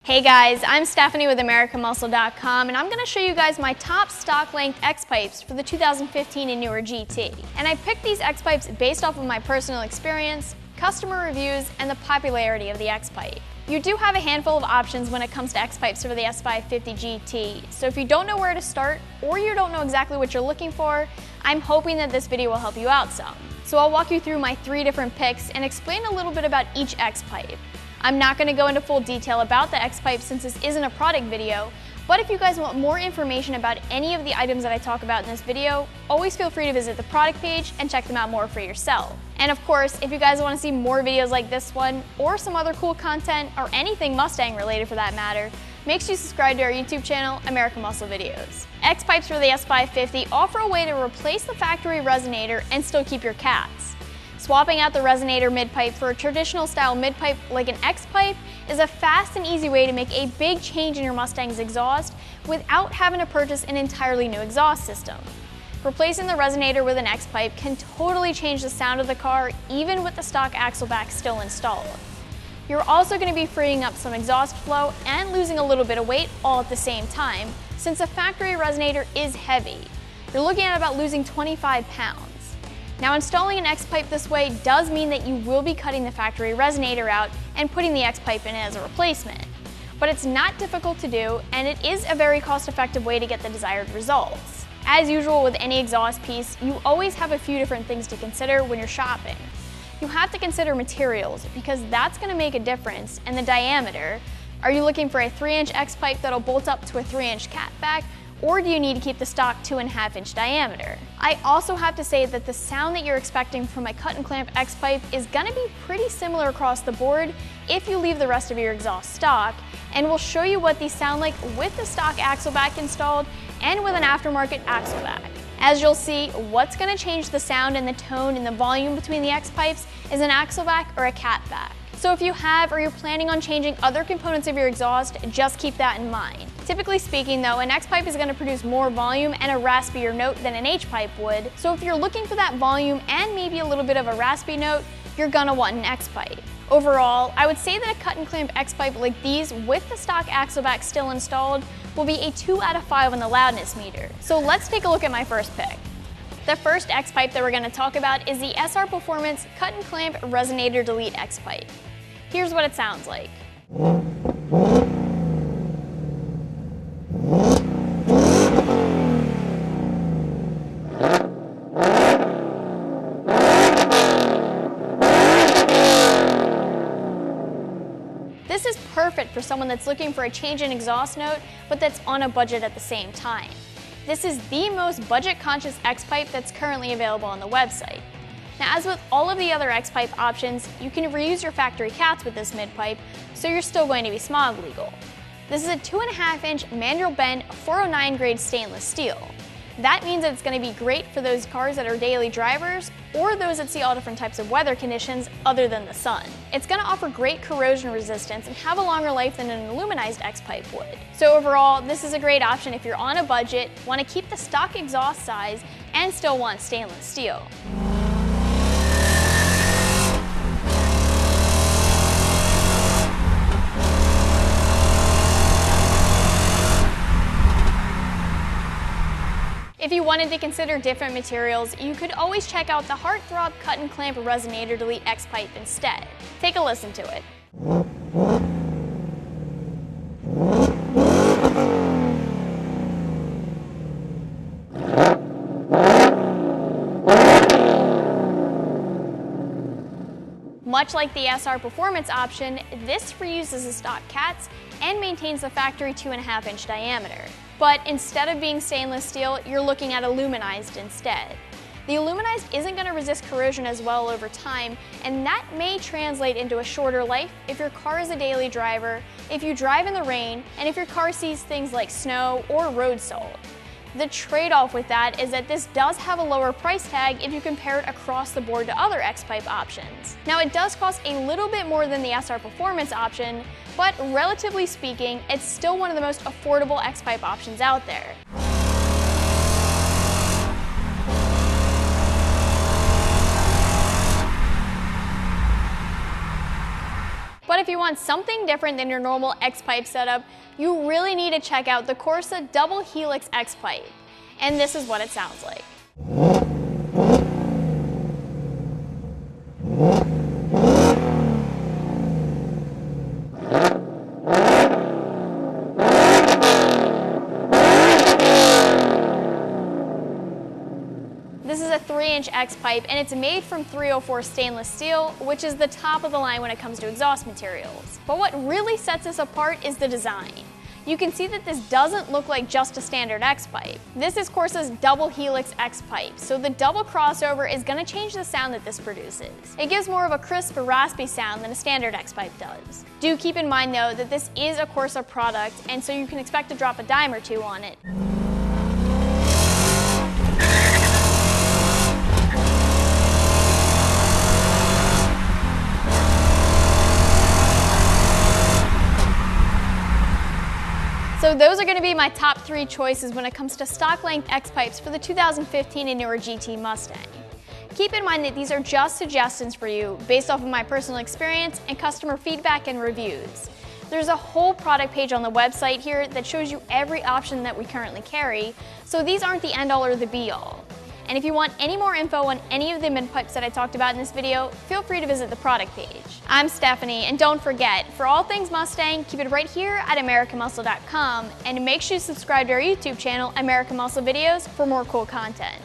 Hey guys, I'm Stephanie with AmericanMuscle.com, and I'm going to show you guys my top stock length X-pipes for the 2015 and newer GT. And I picked these X-pipes based off of my personal experience, customer reviews, and the popularity of the X-pipe. You do have a handful of options when it comes to X-pipes for the S550 GT, so if you don't know where to start or you don't know exactly what you're looking for, I'm hoping that this video will help you out some. So I'll walk you through my 3 different picks and explain a little bit about each X-pipe. I'm not going to go into full detail about the X-pipe since this isn't a product video, but if you guys want more information about any of the items that I talk about in this video, always feel free to visit the product page and check them out more for yourself. And of course, if you guys want to see more videos like this one, or some other cool content, or anything Mustang related for that matter, make sure you subscribe to our YouTube channel, American Muscle Videos. X-pipes for the S550 offer a way to replace the factory resonator and still keep your cats. Swapping out the resonator mid-pipe for a traditional style mid-pipe like an X-pipe is a fast and easy way to make a big change in your Mustang's exhaust without having to purchase an entirely new exhaust system. Replacing the resonator with an X-pipe can totally change the sound of the car even with the stock axle back still installed. You're also going to be freeing up some exhaust flow and losing a little bit of weight all at the same time, since the factory resonator is heavy. You're looking at about losing 25 pounds. Now, installing an X-pipe this way does mean that you will be cutting the factory resonator out and putting the X-pipe in as a replacement. But it's not difficult to do, and it is a very cost-effective way to get the desired results. As usual with any exhaust piece, you always have a few different things to consider when you're shopping. You have to consider materials, because that's going to make a difference, and the diameter. Are you looking for a 3-inch X-pipe that'll bolt up to a 3-inch catback? Or do you need to keep the stock 2.5-inch diameter? I also have to say that the sound that you're expecting from my cut and clamp X-pipe is going to be pretty similar across the board if you leave the rest of your exhaust stock, and we'll show you what these sound like with the stock axle back installed and with an aftermarket axle back. As you'll see, what's going to change the sound and the tone and the volume between the X-pipes is an axle back or a cat back. So if you have or you're planning on changing other components of your exhaust, just keep that in mind. Typically speaking though, an X-pipe is going to produce more volume and a raspier note than an H-pipe would, so if you're looking for that volume and maybe a little bit of a raspy note, you're going to want an X-pipe. Overall, I would say that a cut and clamp X-pipe like these with the stock axle back still installed will be a 2 out of 5 on the loudness meter. So let's take a look at my first pick. The first X-pipe that we're going to talk about is the SR Performance Cut and Clamp Resonator Delete X-pipe. Here's what it sounds like. This is perfect for someone that's looking for a change in exhaust note, but that's on a budget at the same time. This is the most budget-conscious X-pipe that's currently available on the website. Now, as with all of the other X-pipe options, you can reuse your factory cats with this mid-pipe, so you're still going to be smog legal. This is a 2.5-inch manual bend 409 grade stainless steel. That means that it's going to be great for those cars that are daily drivers or those that see all different types of weather conditions other than the sun. It's going to offer great corrosion resistance and have a longer life than an aluminized X-pipe would. So overall, this is a great option if you're on a budget, want to keep the stock exhaust size, and still want stainless steel. If you wanted to consider different materials, you could always check out the Heartthrob Cut and Clamp Resonator Delete X-pipe instead. Take a listen to it. Much like the SR Performance option, this reuses the stock cats and maintains the factory 2.5-inch diameter. But instead of being stainless steel, you're looking at aluminized instead. The aluminized isn't going to resist corrosion as well over time, and that may translate into a shorter life if your car is a daily driver, if you drive in the rain, and if your car sees things like snow or road salt. The trade-off with that is that this does have a lower price tag if you compare it across the board to other X-pipe options. Now, it does cost a little bit more than the SR Performance option, but relatively speaking, it's still one of the most affordable X-pipe options out there. But if you want something different than your normal X-pipe setup, you really need to check out the Corsa double helix X-pipe. And this is what it sounds like. This is a 3-inch X-pipe, and it's made from 304 stainless steel, which is the top of the line when it comes to exhaust materials. But what really sets this apart is the design. You can see that this doesn't look like just a standard X-pipe. This is Corsa's double helix X-pipe, so the double crossover is going to change the sound that this produces. It gives more of a crisp, raspy sound than a standard X-pipe does. Do keep in mind though that this is a Corsa product, and so you can expect to drop a dime or two on it. So those are going to be my top 3 choices when it comes to stock length X-pipes for the 2015 and newer GT Mustang. Keep in mind that these are just suggestions for you based off of my personal experience and customer feedback and reviews. There's a whole product page on the website here that shows you every option that we currently carry, so these aren't the end all or the be all. And if you want any more info on any of the mid pipes that I talked about in this video, feel free to visit the product page. I'm Stephanie, and don't forget, for all things Mustang, keep it right here at AmericanMuscle.com, and make sure you subscribe to our YouTube channel, American Muscle Videos, for more cool content.